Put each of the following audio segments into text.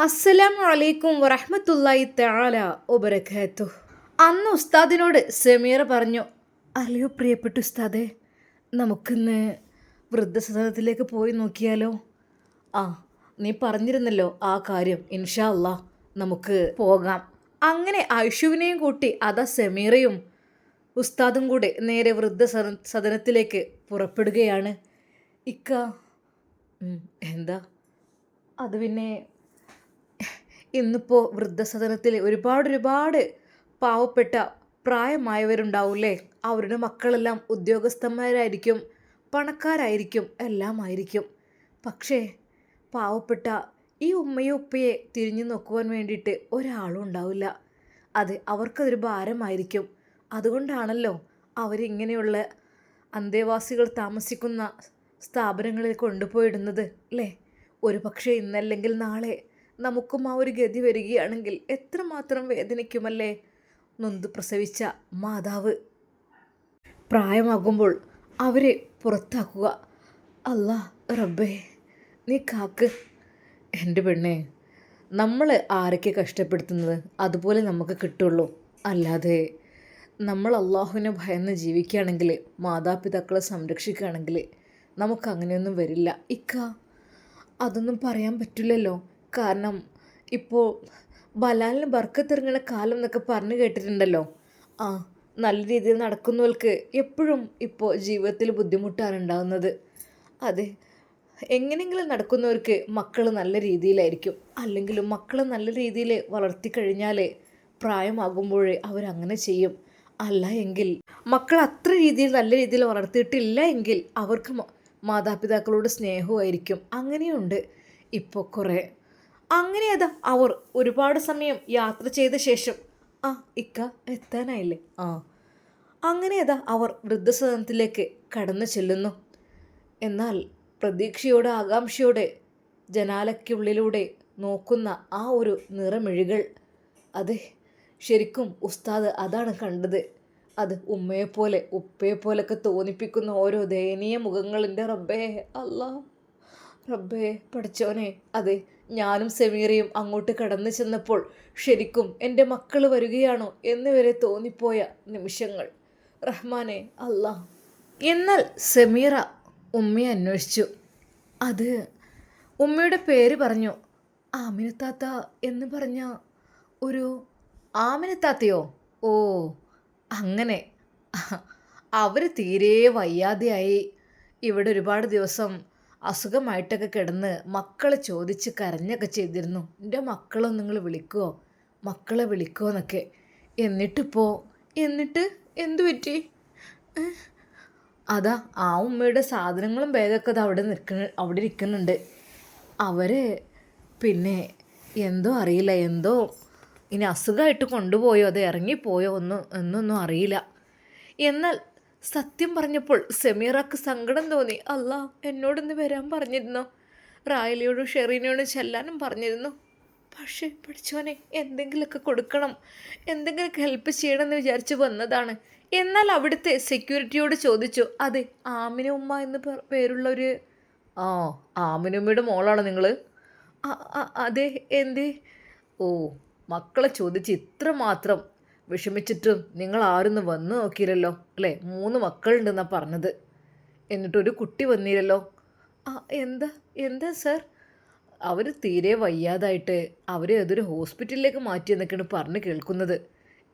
അസ്സലാമു അലൈക്കും വറഹ്മത്തുള്ളാഹി തആല വബറകാതുഹു. അന്ന് ഉസ്താദിനോട് സമീറ പറഞ്ഞു, അല്ലയോ പ്രിയപ്പെട്ട ഉസ്താദെ, നമുക്കിന്ന് വൃദ്ധസദനത്തിലേക്ക് പോയി നോക്കിയാലോ? ആ, നീ പറഞ്ഞിരുന്നല്ലോ ആ കാര്യം, ഇൻഷാ അല്ലാ നമുക്ക് പോകാം. അങ്ങനെ ഐഷുവിനെയും കൂട്ടി അതാ സമീറയും ഉസ്താദും കൂടെ നേരെ സദനത്തിലേക്ക് പുറപ്പെടുകയാണ്. ഇക്ക എന്താ അത് പിന്നെ ഇന്നിപ്പോൾ വൃദ്ധസദനത്തിൽ ഒരുപാട് പാവപ്പെട്ട പ്രായമായവരുണ്ടാവില്ലേ? അവരുടെ മക്കളെല്ലാം ഉദ്യോഗസ്ഥന്മാരായിരിക്കും, പണക്കാരായിരിക്കും, എല്ലാം ആയിരിക്കും. പക്ഷേ പാവപ്പെട്ട ഈ ഉമ്മയും ഉപ്പയെ തിരിഞ്ഞു നോക്കുവാൻ വേണ്ടിയിട്ട് ഒരാളും ഉണ്ടാവില്ല. അത് അവർക്കതൊരു ഭാരമായിരിക്കും. അതുകൊണ്ടാണല്ലോ അവരിങ്ങനെയുള്ള അന്തേവാസികൾ താമസിക്കുന്ന സ്ഥാപനങ്ങളിൽ കൊണ്ടുപോയിടുന്നത് അല്ലേ? ഒരു പക്ഷേ ഇന്നല്ലെങ്കിൽ നാളെ നമുക്കും ആ ഒരു ഗതി വരികയാണെങ്കിൽ എത്രമാത്രം വേദനിക്കുമല്ലേ നൊന്ത് പ്രസവിച്ച മാതാവ്. പ്രായമാകുമ്പോൾ അവരെ പുറത്താക്കുക. അല്ലാ റബ്ബേ, നീ കാക്ക്. എൻ്റെ പെണ്ണെ, നമ്മൾ ആരൊക്കെ കഷ്ടപ്പെടുത്തുന്നത് അതുപോലെ നമുക്ക് കിട്ടുള്ളൂ. അല്ലാതെ നമ്മൾ അള്ളാഹുവിനെ ഭയന്ന് ജീവിക്കുകയാണെങ്കിൽ, മാതാപിതാക്കളെ സംരക്ഷിക്കുകയാണെങ്കിൽ നമുക്കങ്ങനെയൊന്നും വരില്ല ഇക്ക. അതൊന്നും പറയാൻ പറ്റില്ലല്ലോ. കാരണം ഇപ്പോൾ ബലാലിന് ബർക്കത്തിറങ്ങുന്ന കാലം എന്നൊക്കെ പറഞ്ഞു കേട്ടിട്ടുണ്ടല്ലോ. ആ, നല്ല രീതിയിൽ നടക്കുന്നവർക്ക് എപ്പോഴും ഇപ്പോൾ ജീവിതത്തിൽ ബുദ്ധിമുട്ടാണ് ഉണ്ടാകുന്നത്. അതെ, എങ്ങനെയെങ്കിലും നടക്കുന്നവർക്ക് മക്കൾ നല്ല രീതിയിലായിരിക്കും. അല്ലെങ്കിലും മക്കളെ നല്ല രീതിയിൽ വളർത്തി കഴിഞ്ഞാൽ പ്രായമാകുമ്പോഴേ അവരങ്ങനെ ചെയ്യും. അല്ല എങ്കിൽ മക്കൾ അത്ര രീതിയിൽ നല്ല രീതിയിൽ വളർത്തിയിട്ടില്ല എങ്കിൽ അവർക്ക് മാതാപിതാക്കളോട് സ്നേഹമായിരിക്കും. അങ്ങനെയുണ്ട് ഇപ്പോൾ കുറേ. അങ്ങനെ അതാ അവർ ഒരുപാട് സമയം യാത്ര ചെയ്ത ശേഷം ഇക്ക എത്താനായില്ലേ? അങ്ങനെ അതാ അവർ വൃദ്ധസദനത്തിലേക്ക് കടന്നു ചെല്ലുന്നു. എന്നാൽ പ്രതീക്ഷയോടെ ആകാംക്ഷയോടെ ജനാലയ്ക്കുള്ളിലൂടെ നോക്കുന്ന ആ ഒരു നിറമിഴികൾ, അതെ, ശരിക്കും ഉസ്താദ് അതാണ് കണ്ടത്. അത് ഉമ്മയെപ്പോലെ ഉപ്പയെപ്പോലൊക്കെ തോന്നിപ്പിക്കുന്ന ഓരോ ദയനീയ മുഖങ്ങളിൻ്റെ റബ്ബേ, അല്ലാ റബ്ബേ പഠിച്ചോനെ. അതെ, ഞാനും സമീറയും അങ്ങോട്ട് കടന്നു ചെന്നപ്പോൾ ശരിക്കും എൻ്റെ മക്കൾ വരികയാണോ എന്ന് വരെ തോന്നിപ്പോയ നിമിഷങ്ങൾ. റഹ്മാനെ അല്ലാ. എന്നാൽ സമീറ ഉമ്മയെ അന്വേഷിച്ചു. അത് ഉമ്മയുടെ പേര് പറഞ്ഞു. ആമിനത്താത്ത എന്ന് പറഞ്ഞ ഒരു ആമിനത്താത്തയോ? ഓ അങ്ങനെ. അവർ തീരെ വയ്യാതെയായി. ഇവിടെ ഒരുപാട് ദിവസം അസുഖമായിട്ടൊക്കെ കിടന്ന് മക്കളെ ചോദിച്ച് കരഞ്ഞൊക്കെ ചെയ്തിരുന്നു. എൻ്റെ മക്കളെ നിങ്ങൾ വിളിക്കുമോ, മക്കളെ വിളിക്കുമോ എന്നൊക്കെ. എന്നിട്ട് എന്തു പറ്റി? അതാ ആ ഉമ്മയുടെ സാധനങ്ങളും ബാഗൊക്കെ അത് അവിടെ ഇരിക്കുന്നുണ്ട്. അവർ പിന്നെ എന്തോ അറിയില്ല, എന്തോ ഇനി അസുഖമായിട്ട് കൊണ്ടുപോയോ അത് ഇറങ്ങിപ്പോയോ എന്നൊന്നും അറിയില്ല. എന്നാൽ സത്യം പറഞ്ഞപ്പോൾ സമീറക്ക് സങ്കടം തോന്നി. അല്ലാ, എന്നോടൊന്ന് വരാൻ പറഞ്ഞിരുന്നു, റായലിയോടും ഷെറീനയോടും ചെല്ലാനും പറഞ്ഞിരുന്നു. പക്ഷേ പഠിച്ചോനെ, എന്തെങ്കിലുമൊക്കെ കൊടുക്കണം, എന്തെങ്കിലുമൊക്കെ ഹെൽപ്പ് ചെയ്യണമെന്ന് വിചാരിച്ച് വന്നതാണ്. എന്നാൽ അവിടുത്തെ സെക്യൂരിറ്റിയോട് ചോദിച്ചു, അതെ ആമിന ഉമ്മ എന്ന് പേരുള്ളൊരു ആമിനുമ്മയുടെ മോളാണോ നിങ്ങൾ? അതെ, എന്തേ? ഓ, മക്കളെ ചോദിച്ച് ഇത്ര മാത്രം വിഷമിച്ചിട്ടും നിങ്ങൾ ആരൊന്നും വന്നു നോക്കിയില്ലല്ലോ അല്ലേ? 3 മക്കളുണ്ടെന്നാണ് പറഞ്ഞത്. എന്നിട്ടൊരു കുട്ടി വന്നില്ലല്ലോ. എന്താ എന്താ സാർ? അവർ തീരെ വയ്യാതായിട്ട് അവരെ ഏതൊരു ഹോസ്പിറ്റലിലേക്ക് മാറ്റിയെന്നൊക്കെയാണ് പറഞ്ഞ് കേൾക്കുന്നത്.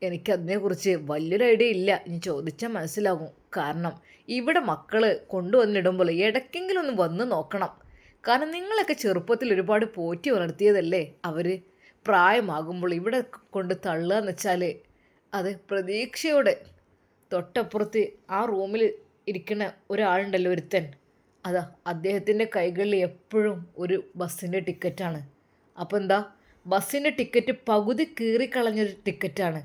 എനിക്കതിനെക്കുറിച്ച് വലിയൊരു ഐഡിയ ഇല്ല. ഇനി ചോദിച്ചാൽ മനസ്സിലാകും. കാരണം ഇവിടെ മക്കൾ കൊണ്ടുവന്നിടുമ്പോൾ ഇടയ്ക്കെങ്കിലും ഒന്ന് വന്ന് നോക്കണം. കാരണം നിങ്ങളൊക്കെ ചെറുപ്പത്തിൽ ഒരുപാട് പോറ്റി വളർത്തിയതല്ലേ. അവർ പ്രായമാകുമ്പോൾ ഇവിടെ കൊണ്ട് തള്ളുക എന്ന് വെച്ചാൽ അത് പ്രതീക്ഷയോടെ. തൊട്ടപ്പുറത്ത് ആ റൂമിൽ ഇരിക്കുന്ന ഒരാളുണ്ടല്ലോ, ഒരുത്തൻ, അതാ അദ്ദേഹത്തിൻ്റെ കൈകളിൽ എപ്പോഴും ഒരു ബസ്സിൻ്റെ ടിക്കറ്റാണ്. അപ്പോൾ എന്താ, ബസ്സിൻ്റെ ടിക്കറ്റ് പകുതി കീറിക്കളഞ്ഞൊരു ടിക്കറ്റാണ്.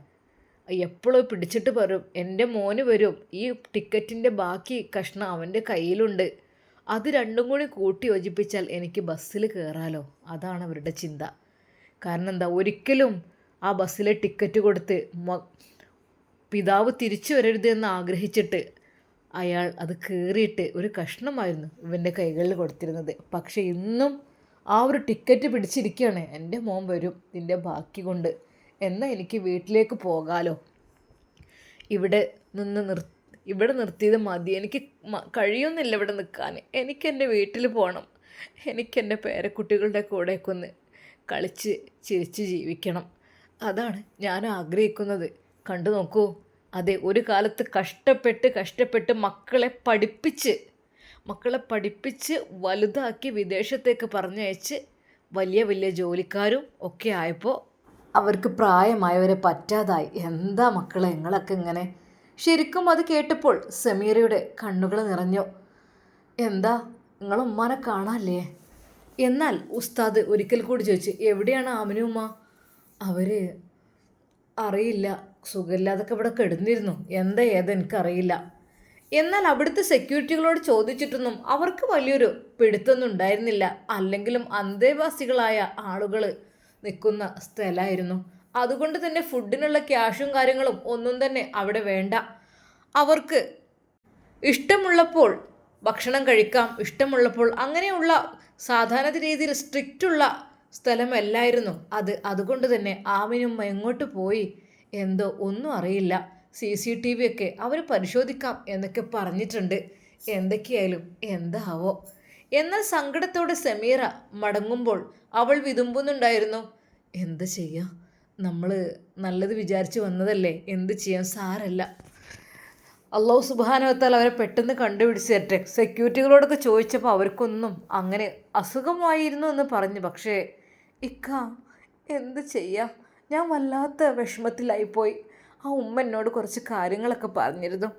എപ്പോഴും പിടിച്ചിട്ട് വരും, എൻ്റെ മോന് വരും, ഈ ടിക്കറ്റിൻ്റെ ബാക്കി കഷ്ണം അവൻ്റെ കയ്യിലുണ്ട്, അത് രണ്ടും കൂടി കൂട്ടി യോജിപ്പിച്ചാൽ എനിക്ക് ബസ്സിൽ കയറാലോ. അതാണ് അവരുടെ ചിന്ത. കാരണം എന്താ, ഒരിക്കലും ആ ബസ്സിലെ ടിക്കറ്റ് കൊടുത്ത് പിതാവ് തിരിച്ചു വരരുത് എന്ന് ആഗ്രഹിച്ചിട്ട് അയാൾ അത് കീറിയിട്ട് ഒരു കഷ്ണമായിരുന്നു ഇവൻ്റെ കൈകളിൽ കൊടുത്തിരുന്നത്. പക്ഷേ ഇന്നും ആ ഒരു ടിക്കറ്റ് പിടിച്ചിരിക്കുകയാണ്. എൻ്റെ മോൻ വരും നിൻ്റെ ബാക്കി കൊണ്ട്, എന്നാൽ എനിക്ക് വീട്ടിലേക്ക് പോകാലോ. ഇവിടെ ഇവിടെ നിർത്തിയത് മതി, എനിക്ക് കഴിയുന്നില്ല ഇവിടെ നിൽക്കാൻ. എനിക്കെൻ്റെ വീട്ടിൽ പോകണം. എനിക്കെൻ്റെ പേരക്കുട്ടികളുടെ കൂടെയൊക്കെ ഒന്ന് കളിച്ച് ചിരിച്ച് ജീവിക്കണം. അതാണ് ഞാൻ ആഗ്രഹിക്കുന്നത്. കണ്ടു നോക്കൂ, അതെ, ഒരു കാലത്ത് കഷ്ടപ്പെട്ട് മക്കളെ പഠിപ്പിച്ച് വലുതാക്കി വിദേശത്തേക്ക് പറഞ്ഞയച്ച് വലിയ വലിയ ജോലിക്കാരും ഒക്കെ ആയപ്പോൾ അവർക്ക് പ്രായമായവരെ പറ്റാതായി. എന്താ മക്കളെ നിങ്ങളൊക്കെ ഇങ്ങനെ? ശരിക്കും അത് കേട്ടപ്പോൾ സമീറയുടെ കണ്ണുകൾ നിറഞ്ഞു. എന്താ നിങ്ങൾ ഉമ്മാനെ കാണാല്ലേ? എന്നാൽ ഉസ്താദ് ഒരിക്കൽ കൂടി ചോദിച്ചു, എവിടെയാണ് ആമിനുമ്മ? അവർ അറിയില്ല, സുഖമില്ലാതൊക്കെ ഇവിടെ കിടന്നിരുന്നു, എന്താ ഏതെനിക്കറിയില്ല. എന്നാൽ അവിടുത്തെ സെക്യൂരിറ്റികളോട് ചോദിച്ചിട്ടൊന്നും അവർക്ക് വലിയൊരു പിടുത്തൊന്നും ഉണ്ടായിരുന്നില്ല. അല്ലെങ്കിലും അന്തേവാസികളായ ആളുകൾ നിൽക്കുന്ന സ്ഥലമായിരുന്നു. അതുകൊണ്ട് തന്നെ ഫുഡിനുള്ള ക്യാഷും കാര്യങ്ങളും ഒന്നും തന്നെ അവിടെ വേണ്ട. അവർക്ക് ഇഷ്ടമുള്ളപ്പോൾ ഭക്ഷണം കഴിക്കാം, ഇഷ്ടമുള്ളപ്പോൾ അങ്ങനെയുള്ള സാധാരണ രീതിയിൽ സ്ട്രിക്റ്റുള്ള സ്ഥലമല്ലായിരുന്നു അത്. അതുകൊണ്ട് തന്നെ ആമിനും എങ്ങോട്ട് പോയി എന്തോ ഒന്നും അറിയില്ല. CCTV ഒക്കെ അവർ പരിശോധിക്കാം എന്നൊക്കെ പറഞ്ഞിട്ടുണ്ട്. എന്തൊക്കെയായാലും എന്താവോ. എന്നാൽ സങ്കടത്തോടെ സമീറ മടങ്ങുമ്പോൾ അവൾ വിതുമ്പുന്നുണ്ടായിരുന്നു. എന്ത് ചെയ്യാം, നമ്മൾ നല്ലത് വിചാരിച്ച് വന്നതല്ലേ, എന്ത് ചെയ്യാം, സാരല്ല. അള്ളാഹു സുബ്ഹാനഹു വ തആല അവരെ പെട്ടെന്ന് കണ്ടുപിടിച്ച് തരട്ടെ. സെക്യൂരിറ്റികളോടൊക്കെ ചോദിച്ചപ്പോൾ അവർക്കൊന്നും അങ്ങനെ അസുഖമായിരുന്നു എന്ന് പറഞ്ഞു. പക്ഷേ ഇക്ക എന്ത് ചെയ്യാം, ഞാൻ വല്ലാത്ത വിഷമത്തിലായിപ്പോയി. ആ ഉമ്മ എന്നോട് കുറച്ച് കാര്യങ്ങളൊക്കെ പറഞ്ഞിരുന്നു.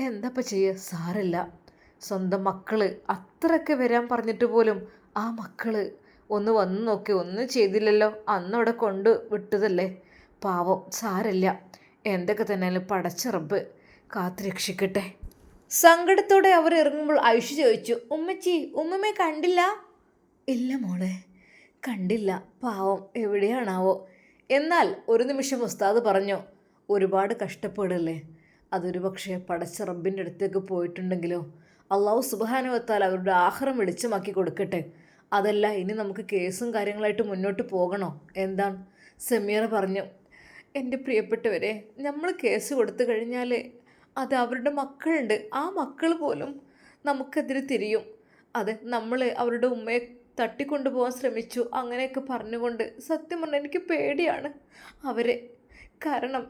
എന്താപ്പം ചെയ്യുക, സാരല്ല. സ്വന്തം മക്കൾ അത്രയൊക്കെ വരാൻ പറഞ്ഞിട്ട് പോലും ആ മക്കൾ ഒന്ന് വന്ന് നോക്കി ഒന്നും ചെയ്തില്ലല്ലോ. അന്നവിടെ കൊണ്ട് വിട്ടതല്ലേ, പാവം, സാരല്ല. എന്തൊക്കെ തന്നെയാലും പടച്ച റബ്ബ് കാത്തുരക്ഷിക്കട്ടെ. സങ്കടത്തോടെ അവർ ഇറങ്ങുമ്പോൾ ഐഷു ചോദിച്ചു, ഉമ്മച്ചി ഉമ്മമ്മയെ കണ്ടില്ല? ഇല്ല മോളെ, കണ്ടില്ല, പാവം, എവിടെയാണാവോ. എന്നാൽ ഒരു നിമിഷം ഉസ്താദ് പറഞ്ഞു, ഒരുപാട് കഷ്ടപ്പെടല്ലേ, അതൊരു പക്ഷേ പടച്ച റബ്ബിൻ്റെ അടുത്തേക്ക് പോയിട്ടുണ്ടെങ്കിലോ അള്ളാഹു സുബ്ഹാനഹു വ തആല അവരുടെ ആഖിറം വെളിച്ചമാക്കി കൊടുക്കട്ടെ. അതല്ല ഇനി നമുക്ക് കേസും കാര്യങ്ങളായിട്ട് മുന്നോട്ട് പോകണോ? എന്താണ്? സമീറ പറഞ്ഞു, എൻ്റെ പ്രിയപ്പെട്ടവരെ, നമ്മൾ കേസ് കൊടുത്തു കഴിഞ്ഞാൽ അത് അവരുടെ മക്കളുണ്ട്, ആ മക്കൾ പോലും നമുക്കെതിരെ തിരിയും. അതെ, നമ്മൾ അവരുടെ ഉമ്മയെ തട്ടിക്കൊണ്ടുപോകാൻ ശ്രമിച്ചു അങ്ങനെയൊക്കെ പറഞ്ഞുകൊണ്ട് സത്യം പറഞ്ഞാൽ എനിക്ക് പേടിയാണ് അവരെ. കാരണം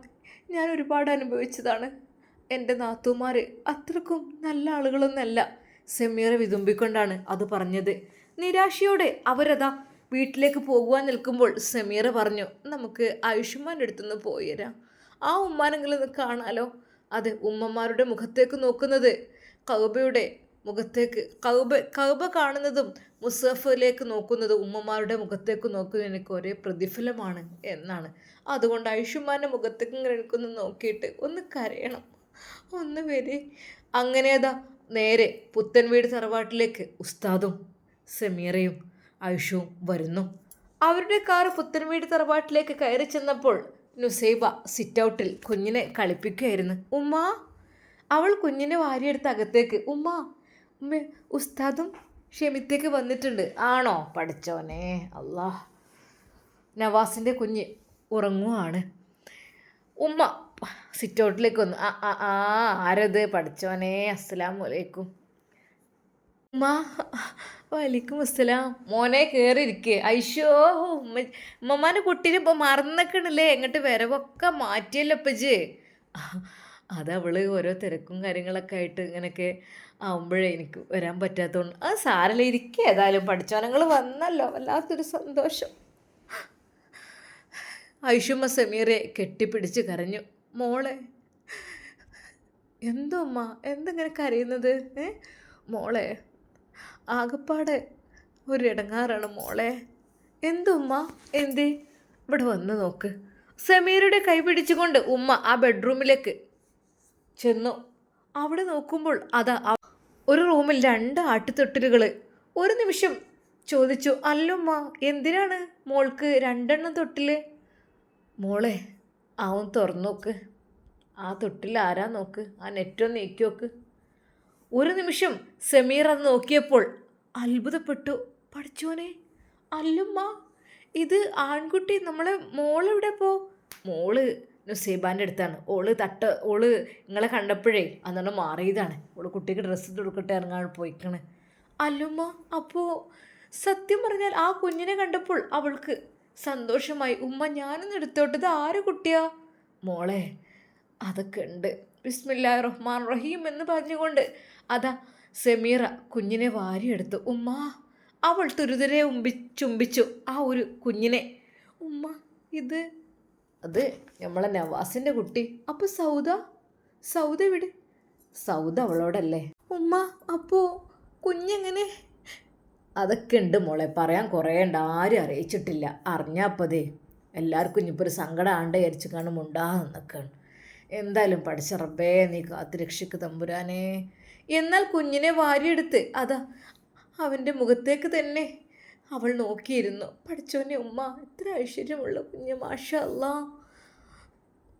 ഞാൻ ഒരുപാട് അനുഭവിച്ചതാണ്. എൻ്റെ നാത്തൂമാർ അത്രക്കും നല്ല ആളുകളൊന്നല്ല. സമീറ വിതുമ്പിക്കൊണ്ടാണ് അത് പറഞ്ഞത്. നിരാശയോടെ അവരതാ വീട്ടിലേക്ക് പോകുവാൻ നിൽക്കുമ്പോൾ സമീറ പറഞ്ഞു, നമുക്ക് ആയുഷ്മാൻ്റെ അടുത്തുനിന്ന് പോയി തരാം, ആ ഉമ്മാനെങ്കിലും ഒന്ന് കാണാലോ. അത് ഉമ്മമാരുടെ മുഖത്തേക്ക് നോക്കുന്നത് കൗബയുടെ മുഖത്തേക്ക്, കൗബ കാണുന്നതും മുസഫിലേക്ക് നോക്കുന്നതും ഉമ്മമാരുടെ മുഖത്തേക്ക് നോക്കുന്നത് എനിക്ക് ഒരേ പ്രതിഫലമാണ് എന്നാണ്. അതുകൊണ്ട് ആയുഷ്മാൻ്റെ മുഖത്തേക്ക് ഇങ്ങനെ എനിക്കൊന്ന് നോക്കിയിട്ട് ഒന്ന് കരയണം, ഒന്ന് വരെ. അങ്ങനെ അതാ നേരെ പുത്തൻ വീട് തറവാട്ടിലേക്ക് ഉസ്താദും സമീറയും ആയുഷവും വരുന്നു. അവരുടെ കാർ പുത്തൻ വീട് തറവാട്ടിലേക്ക് കയറി ചെന്നപ്പോൾ നുസൈബ സിറ്റ് ഔട്ടിൽ കുഞ്ഞിനെ കളിപ്പിക്കുകയായിരുന്നു. ഉമ്മ, അവൾ കുഞ്ഞിനെ വാരിയെടുത്ത് അകത്തേക്ക്. ഉമ്മ, ഉസ്താദും ഷെമിത്തേക്ക് വന്നിട്ടുണ്ട്. ആണോ? പഠിച്ചോനെ അല്ലാ. നവാസിൻ്റെ കുഞ്ഞ് ഉറങ്ങുവാണ്. ഉമ്മ സിറ്റ് ഔട്ടിലേക്ക് വന്നു. ആരത്? പഠിച്ചോനെ, അസ്സലാമു അലൈക്കും. ഉമ്മ, വലൈക്കും അസ്സലാം. മോനെ കയറിയിരിക്കേ. ഐഷോ, ഉമ്മമാൻ്റെ കുട്ടീനെ ഇപ്പോൾ മറന്നേക്കണില്ലേ? എങ്ങോട്ട് വരവൊക്കെ മാറ്റിയല്ലോ ഇപ്പജ്. അതവള് ഓരോ തിരക്കും കാര്യങ്ങളൊക്കെ ആയിട്ട് ഇങ്ങനെയൊക്കെ ആവുമ്പോഴേ എനിക്ക് വരാൻ പറ്റാത്തതുകൊണ്ട്. അത് സാരല്ല, ഇരിക്കുക. ഏതായാലും പഠിച്ചോനങ്ങൾ വന്നല്ലോ, വല്ലാത്തൊരു സന്തോഷം. ഐഷുമ്മ സമീറെ കെട്ടിപ്പിടിച്ച് കരഞ്ഞു. മോളെ, എന്തോ അമ്മ, എന്തെങ്ങനെ കരയുന്നത്? മോളെ, ആകപ്പാടെ ഒരു ഇടങ്ങാറാണ് മോളെ. എന്തോ ഉമ്മ, എന്തേ? ഇവിടെ വന്ന് നോക്ക്. സമീറയുടെ കൈ പിടിച്ചുകൊണ്ട് ഉമ്മ ആ ബെഡ്റൂമിലേക്ക് ചെന്നു. അവിടെ നോക്കുമ്പോൾ അതാ ഒരു റൂമിൽ 2 ആട്ടുതൊട്ടിലുകൾ. ഒരു നിമിഷം ചോദിച്ചു, അല്ലുമ്മ, എന്തിനാണ് മോൾക്ക് 2 തൊട്ടിൽ? മോളെ, അവൻ തുറന്നു നോക്ക്, ആ തൊട്ടിൽ ആരാ നോക്ക്, ആ നെറ്റൊന്ന് നീക്കി നോക്ക്. ഒരു നിമിഷം സമീർ അത് നോക്കിയപ്പോൾ അത്ഭുതപ്പെട്ടു. പഠിച്ചോനെ, അല്ലുമ്മ, ഇത് ആൺകുട്ടി നമ്മളെ മോളെവിടെ പോ? മോള് നുസൈബാൻ്റെ അടുത്താണ്. ഓള് നിങ്ങളെ കണ്ടപ്പോഴേ അന്നാണ് മാറിയതാണ്. ഓള് കുട്ടിക്ക് ഡ്രസ്സ് കൊടുക്കട്ടെ ഇറങ്ങാൻ പോയിക്കണ്. അല്ലുമ്മ, അപ്പോൾ സത്യം പറഞ്ഞാൽ ആ കുഞ്ഞിനെ കണ്ടപ്പോൾ അവൾക്ക് സന്തോഷമായി. ഉമ്മ, ഞാനൊന്ന് എടുത്തോട്ട്, ഇത് ആര് കുട്ടിയാ? മോളെ, അതൊക്കെ ഉണ്ട്. ബിസ്മില്ലാഹിർ റഹ്മാൻ റഹീം എന്ന് പറഞ്ഞുകൊണ്ട് അതാ സെമീറ കുഞ്ഞിനെ വാരിയെടുത്തു. ഉമ്മ, അവൾ തുരുതുരെ ചുംബിച്ചു ആ ഒരു കുഞ്ഞിനെ. ഉമ്മ, അത് നമ്മളെ നവാസിൻ്റെ കുട്ടി. അപ്പോൾ സൗദ എവിടെ? സൗദ അവളോടല്ലേ? ഉമ്മ, അപ്പോൾ കുഞ്ഞെങ്ങനെ? അതൊക്കെ ഉണ്ട് മോളെ, പറയാൻ കുറേ ഉണ്ട്, ആരും അറിയിച്ചിട്ടില്ല. അറിഞ്ഞാപ്പതേ എല്ലാവർക്കും ഇനിയിപ്പോൾ ഒരു സങ്കടം ആണ്ട് വിചാരിച്ചു കാണും നിൽക്കുകയാണ്. എന്തായാലും പഠിച്ച റബ്ബേ, നീ കാത്തുരക്ഷിക്ക് തമ്പുരാനെ. എന്നാൽ കുഞ്ഞിനെ വാരിയെടുത്ത് അതാ അവൻ്റെ മുഖത്തേക്ക് തന്നെ അവൾ നോക്കിയിരുന്നു. പഠിച്ചോനെ ഉമ്മ, ഇത്ര ഐശ്വര്യമുള്ള കുഞ്ഞ്, മാഷാ അല്ലാ.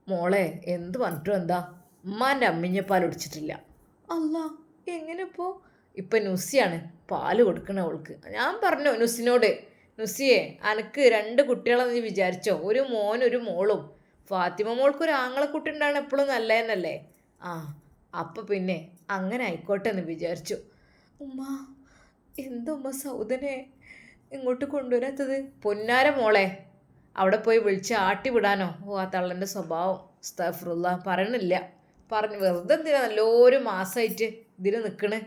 മോളെ, എന്ത് പറഞ്ഞിട്ടും എന്താ, ഉമ്മാൻ്റെ അമ്മിഞ്ഞ പാൽ ഒടിച്ചിട്ടില്ല. അല്ലാ, എങ്ങനെ ഇപ്പം നുസിയാണ് പാല് കൊടുക്കണ അവൾക്ക്. ഞാൻ പറഞ്ഞു നുസിനോട്, നുസിയെ അനക്ക് 2 കുട്ടികളെന്ന് നീ വിചാരിച്ചോ? ഒരു മോനും ഒരു മോളും. ഫാത്തിമ മോൾക്കൊരു ആങ്ങളെക്കുട്ടി ഉണ്ടാണ് എപ്പോഴും നല്ലതെന്നല്ലേ? ആ, അപ്പം പിന്നെ അങ്ങനെ ആയിക്കോട്ടെ എന്ന് വിചാരിച്ചു. ഉമ്മ, എന്തുമ്മ സൗദനെ ഇങ്ങോട്ട് കൊണ്ടുവരാത്തത്? പൊന്നാര മോളെ, അവിടെ പോയി വിളിച്ച് ആട്ടി വിടാനോ? ഓ, ആ തള്ളൻ്റെ സ്വഭാവം അസ്തഗ്ഫിറുല്ലാ, പറയണില്ല. വെറുതെ എന്തിനാ നല്ലൊരു മാസമായിട്ട് ഇതിന് നിൽക്കണ്.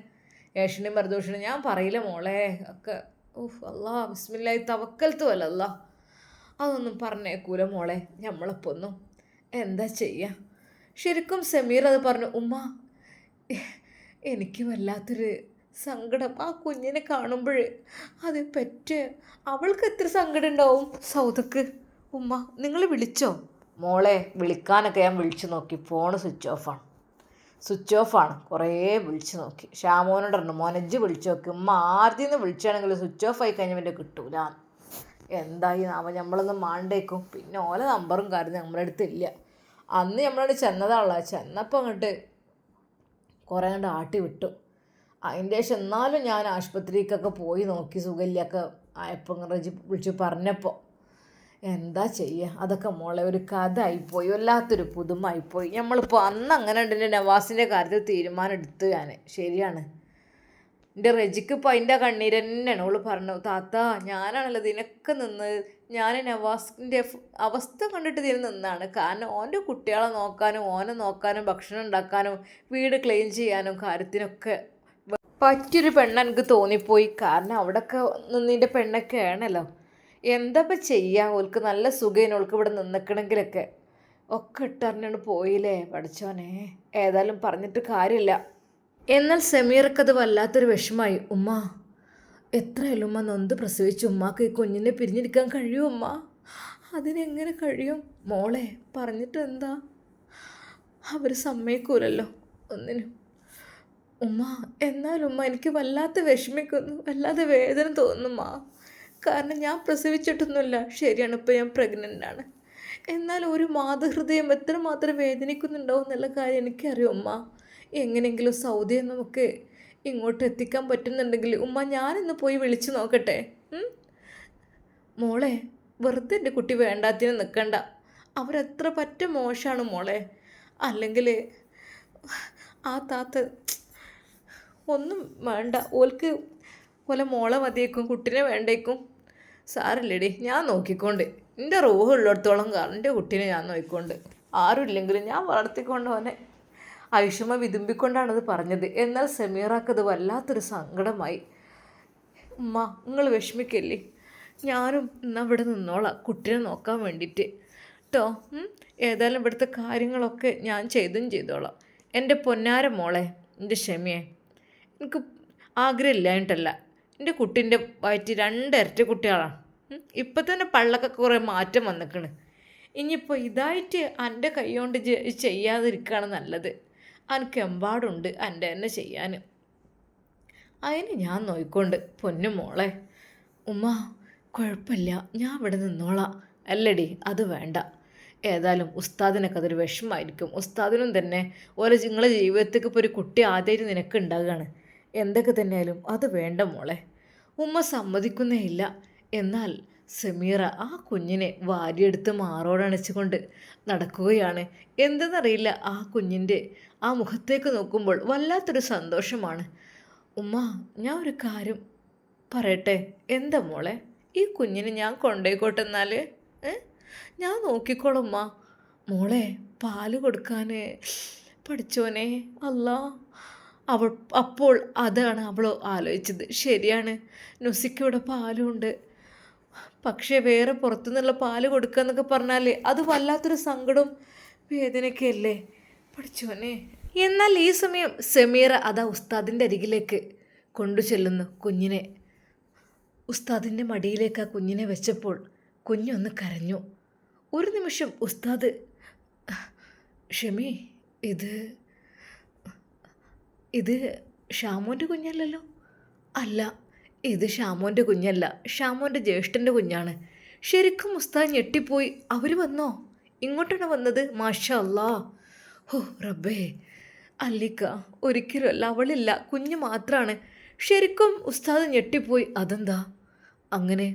ഏഷനും പ്രദോഷനും ഞാൻ പറയില്ല മോളെ ഒക്കെ. ഓഹ് അല്ലാ, ബിസ്മില്ലാഹി തവക്കൽത്തു അലല്ലാ. അതൊന്നും പറഞ്ഞേക്കൂല മോളെ നമ്മളൊപ്പൊന്നും. എന്താ ചെയ്യുക? ശരിക്കും സമീർ അത് പറഞ്ഞു. ഉമ്മ, എനിക്ക് വല്ലാത്തൊരു സങ്കടം ആ കുഞ്ഞിനെ കാണുമ്പോൾ. അത് അവൾക്ക് എത്ര സങ്കടം ഉണ്ടാവും സൗദക്ക്. ഉമ്മ, നിങ്ങൾ വിളിച്ചോ? മോളെ, വിളിക്കാനൊക്കെ ഞാൻ വിളിച്ചു നോക്കി, ഫോണ് സ്വിച്ച് ഓഫാണ്. കുറേ വിളിച്ചു നോക്കി. ഷാമോനോട് പറഞ്ഞു, മോനജ്ജ് വിളിച്ചു നോക്കി. ഉമ്മ ആദ്യം നിന്ന് വിളിച്ചാണെങ്കിൽ സ്വിച്ച് ഓഫ് ആയി കഴിഞ്ഞാൽ പിന്നെ കിട്ടൂല. എന്തായി നമ്മളൊന്ന് മാണ്ടേക്കും. പിന്നെ ഓല നമ്പറും കാര്യം നമ്മുടെ അടുത്തില്ല. അന്ന് നമ്മളോട് ചെന്നപ്പോൾ അങ്ങോട്ട് കുറേ കണ്ട് ആട്ടി വിട്ടു. അതിൻ്റെ ശേഷം എന്നാലും ഞാൻ ആശുപത്രിക്കൊക്കെ പോയി നോക്കി, സുഖമില്ലൊക്കെ ആയപ്പോൾ വിളിച്ച് പറഞ്ഞപ്പോൾ. എന്താ ചെയ്യുക? അതൊക്കെ മോളെ ഒരു കഥ ആയിപ്പോയി, വല്ലാത്തൊരു പുതുമായിപ്പോയി. നമ്മളിപ്പോൾ അന്ന് അങ്ങനെ ഉണ്ട് എൻ്റെ നവാസിൻ്റെ കാര്യത്തിൽ തീരുമാനം എടുത്തു ഞാൻ. ശരിയാണ്, എൻ്റെ റെജിക്ക് ഇപ്പോൾ അതിൻ്റെ കണ്ണീര് തന്നെയാണ്. ഓള് പറഞ്ഞു, താത്ത ഞാനാണല്ലോ ഇതിനൊക്കെ നിന്ന്, ഞാൻ നവാസിൻ്റെ അവസ്ഥ കണ്ടിട്ട് ഇതിന് നിന്നാണ്. കാരണം ഓൻ്റെ കുട്ടികളെ നോക്കാനും ഓനെ നോക്കാനും ഭക്ഷണം ഉണ്ടാക്കാനും വീട് ക്ലീൻ ചെയ്യാനും കാര്യത്തിനൊക്കെ പറ്റിയൊരു പെണ്ണ് എനിക്ക് തോന്നിപ്പോയി. കാരണം അവിടെയൊക്കെ നിന്നിൻ്റെ പെണ്ണൊക്കെ ആണല്ലോ. എന്താ ഇപ്പം ചെയ്യുക? ഓൾക്ക് നല്ല സുഖേനു, ഓൾക്ക് ഇവിടെ നിന്നിക്കണമെങ്കിലൊക്കെ. ഒക്കെ ഇട്ടറിഞ്ഞാണ് പോയില്ലേ പഠിച്ചോനെ. ഏതായാലും പറഞ്ഞിട്ട് കാര്യമില്ല. എന്നാൽ സമീറക്കത് വല്ലാത്തൊരു വിഷമായി. ഉമ്മ, എത്രയായാലും ഉമ്മ നൊന്ത് പ്രസവിച്ചു. ഉമ്മാക്ക് ഈ കുഞ്ഞിനെ പിരിഞ്ഞിരിക്കാൻ കഴിയും ഉമ്മ? അതിനെങ്ങനെ കഴിയും മോളെ? പറഞ്ഞിട്ട് എന്താ? അവർ സമ്മതിക്കൂലല്ലോ ഒന്നിനും. ഉമ്മ, എന്നാലും ഉമ്മ എനിക്ക് വല്ലാത്ത വിഷമിക്കുന്നു, വല്ലാതെ വേദന തോന്നുമ്മ. കാരണം ഞാൻ പ്രസവിച്ചിട്ടൊന്നുമില്ല. ശരിയാണ്, ഇപ്പോൾ ഞാൻ പ്രഗ്നൻ്റാണ്. എന്നാൽ ഒരു മാതൃഹൃദയം എത്രമാത്രം വേദനിക്കുന്നുണ്ടാവും എന്നുള്ള കാര്യം എനിക്കറിയാം ഉമ്മ. എങ്ങനെയെങ്കിലും സൗദിയെ നമുക്ക് ഇങ്ങോട്ട് എത്തിക്കാൻ പറ്റുന്നുണ്ടെങ്കിൽ ഉമ്മ ഞാനിന്ന് പോയി വിളിച്ചു നോക്കട്ടെ. മോളെ, വെറുതെ എൻ്റെ കുട്ടി വേണ്ടാത്തിന് നിൽക്കണ്ട. അവരെത്ര പറ്റ മോശമാണ് മോളെ. അല്ലെങ്കിൽ ആ താത്ത ഒന്നും വേണ്ട, ഓൾക്ക് പോലെ മോളെ മതിയേക്കും, കുട്ടീനെ വേണ്ടേക്കും. സാറില്ലേടി, ഞാൻ നോക്കിക്കൊണ്ട്. എൻ്റെ റൂഹ് ഉള്ളിടത്തോളം കാരണം എൻ്റെ കുട്ടീനെ ഞാൻ നോക്കിക്കൊണ്ട്. ആരും ഇല്ലെങ്കിലും ഞാൻ വളർത്തിക്കൊണ്ട് അവനെ. ഐഷമ വിതുമ്പിക്കൊണ്ടാണത് പറഞ്ഞത്. എന്നാൽ സമീറാക്കത് വല്ലാത്തൊരു സങ്കടമായി. ഉമ്മ, നിങ്ങൾ വിഷമിക്കല്ലേ, ഞാനും ഇന്നവിടെ നിന്നോളാം കുട്ടീനെ നോക്കാൻ വേണ്ടിയിട്ട് കേട്ടോ. ഏതായാലും ഇവിടുത്തെ കാര്യങ്ങളൊക്കെ ഞാൻ ചെയ്തോളാം. എൻ്റെ പൊന്നാര മോളെ, എൻ്റെ ക്ഷമയെ, എനിക്ക് ആഗ്രഹമില്ലായിട്ടല്ല. എൻ്റെ കുട്ടീൻ്റെ വയറ്റിൽ 2 ഇരട്ട കുട്ടികളാണ്. ഇപ്പം തന്നെ പള്ളൊക്കെ കുറേ മാറ്റം വന്നിക്കണ്. ഇനിയിപ്പോൾ ഇതായിട്ട് എൻ്റെ കൈ കൊണ്ട് ചെയ്യാതിരിക്കുകയാണ് നല്ലത്. എനിക്ക് എമ്പാടുണ്ട് എൻ്റെ തന്നെ ചെയ്യാൻ. അതിന് ഞാൻ നോക്കിക്കൊണ്ട്. പൊന്നു മോളെ. ഉമ്മ, കുഴപ്പമില്ല, ഞാൻ ഇവിടെ നിന്നോളാം. അല്ലടി, അത് വേണ്ട. ഏതായാലും ഉസ്താദിനൊക്കെ അതൊരു വിഷമമായിരിക്കും. ഉസ്താദിനും തന്നെ നിങ്ങളെ ജീവിതത്തേക്ക് ഇപ്പോൾ ഒരു കുട്ടി ആദ്യമായിട്ട് നിനക്ക് ഉണ്ടാകുകയാണ്. എന്തൊക്കെ തന്നെയായാലും അത് വേണ്ട മോളെ. ഉമ്മ സമ്മതിക്കുന്നേ ഇല്ല. എന്നാൽ സമീറ ആ കുഞ്ഞിനെ വാരിയെടുത്ത് മാറോടണച്ചുകൊണ്ട് നടക്കുകയാണ്. എന്തെന്നറിയില്ല, ആ കുഞ്ഞിൻ്റെ ആ മുഖത്തേക്ക് നോക്കുമ്പോൾ വല്ലാത്തൊരു സന്തോഷമാണ്. ഉമ്മ, ഞാൻ ഒരു കാര്യം പറയട്ടെ? എന്താ മോളെ? ഈ കുഞ്ഞിനെ ഞാൻ കൊണ്ടുപോയിക്കോട്ടെ എന്നാൽ? ഞാൻ നോക്കിക്കോളും ഉമ്മ. മോളെ, പാല് കൊടുക്കാൻ പഠിച്ചോനെ അല്ലാ. അവൾ അപ്പോൾ അതാണ് അവൾ ആലോചിച്ചത്. ശരിയാണ്, നുസിക്കിവിടെ പാലുണ്ട്. പക്ഷേ വേറെ പുറത്തുനിന്നുള്ള പാല് കൊടുക്കുക എന്നൊക്കെ പറഞ്ഞാൽ അത് വല്ലാത്തൊരു സങ്കടവും വേദനയൊക്കെ അല്ലേ പഠിച്ചോനെ. എന്നാൽ ഈ സമയം സമീറ അതാ ഉസ്താദിൻ്റെ അരികിലേക്ക് കൊണ്ടു ചെല്ലുന്നു കുഞ്ഞിനെ. ഉസ്താദിൻ്റെ മടിയിലേക്ക് ആ കുഞ്ഞിനെ വെച്ചപ്പോൾ കുഞ്ഞൊന്ന് കരഞ്ഞു. ഒരു നിമിഷം ഉസ്താദ്, ഷമി, ഇത് ഇത് ഷാമോൻ്റെ കുഞ്ഞല്ലല്ലോ? അല്ല, ഇത് ഷാമോൻ്റെ കുഞ്ഞല്ല, ഷാമോൻ്റെ ജ്യേഷ്ഠൻ്റെ കുഞ്ഞാണ്. ശരിക്കും ഉസ്താദ് ഞെട്ടിപ്പോയി. അവർ വന്നോ? ഇങ്ങോട്ടാണ് വന്നത്? മാഷാ അല്ലാ. ഹോ റബ്ബേ. അല്ലിക്ക, ഒരിക്കലുമല്ല, അവളില്ല, കുഞ്ഞ് മാത്രമാണ്. ശരിക്കും ഉസ്താദ് ഞെട്ടിപ്പോയി. അതെന്താ അങ്ങനെ?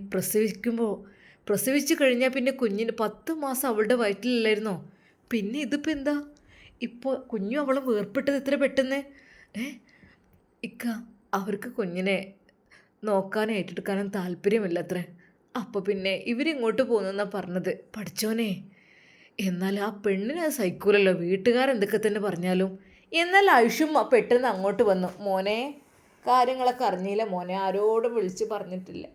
പ്രസവിച്ചു കഴിഞ്ഞാൽ പിന്നെ കുഞ്ഞിന് 10 മാസം അവളുടെ വയറ്റിലില്ലായിരുന്നോ? പിന്നെ ഇതിപ്പോൾ എന്താ? ഇപ്പോൾ കുഞ്ഞും അവളും വേർപ്പെട്ടത് ഇത്ര പെട്ടെന്ന്? ഇക്ക, അവർക്ക് കുഞ്ഞിനെ നോക്കാനും ഏറ്റെടുക്കാനും താല്പര്യമില്ല അത്രേ. അപ്പോൾ പിന്നെ ഇവരിങ്ങോട്ട് പോകുന്നെന്നാണ് പറഞ്ഞത്. പഠിച്ചോനെ, എന്നാൽ ആ പെണ്ണിനെ അത് സഹിക്കൂലല്ലോ, വീട്ടുകാരെന്തൊക്കെ തന്നെ പറഞ്ഞാലും. എന്നാൽ ആയുഷും പെട്ടെന്ന് അങ്ങോട്ട് വന്നു. മോനെ, കാര്യങ്ങളൊക്കെ അറിഞ്ഞില്ല മോനെ, ആരോടും വിളിച്ച് പറഞ്ഞിട്ടില്ല.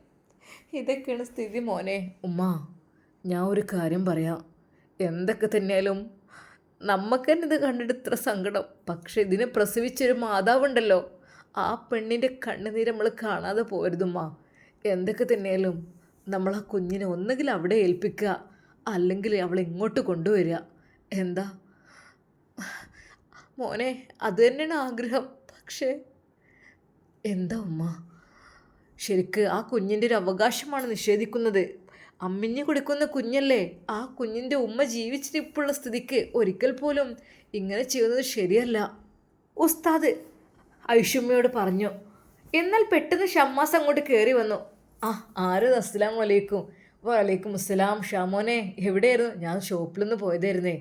ഇതൊക്കെയാണ് സ്ഥിതി മോനെ. ഉമ്മ, ഞാൻ ഒരു കാര്യം പറയാം. എന്തൊക്കെ തന്നെയാലും നമുക്ക് തന്നെ ഇത് കണ്ടിട്ട് ഇത്ര സങ്കടം. പക്ഷെ ഇതിനെ പ്രസവിച്ചൊരു മാതാവുണ്ടല്ലോ, ആ പെണ്ണിൻ്റെ കണ്ണുനീര് നമ്മൾ കാണാതെ പോരുതുമ്മ. എന്തൊക്കെ തന്നെയാലും നമ്മൾ ആ കുഞ്ഞിനെ ഒന്നുകിൽ അവിടെ ഏൽപ്പിക്കുക, അല്ലെങ്കിൽ അവളെ ഇങ്ങോട്ട് കൊണ്ടുവരിക. എന്താ മോനെ, അത് തന്നെയാണ് ആഗ്രഹം. പക്ഷേ എന്താ ഉമ്മ, ശരിക്ക് ആ കുഞ്ഞിൻ്റെ ഒരു അവകാശമാണ് നിഷേധിക്കുന്നത്. അമ്മിഞ്ഞു കൊടുക്കുന്ന കുഞ്ഞല്ലേ, ആ കുഞ്ഞിൻ്റെ ഉമ്മ ജീവിച്ചിരിപ്പുള്ള സ്ഥിതിക്ക് ഒരിക്കൽ പോലും ഇങ്ങനെ ചെയ്യുന്നത് ശരിയല്ല, ഉസ്താദ് ഐഷുമ്മയോട് പറഞ്ഞു. എന്നാൽ പെട്ടെന്ന് ഷമ്മാസ് അങ്ങോട്ട് കയറി വന്നു. ആര്? അസ്സലാം വലൈക്കും. വലൈക്കും അസ്സലാം. ഷാമോനെ എവിടെയായിരുന്നു? ഞാൻ ഷോപ്പിൽ നിന്ന് പോയതായിരുന്നേ.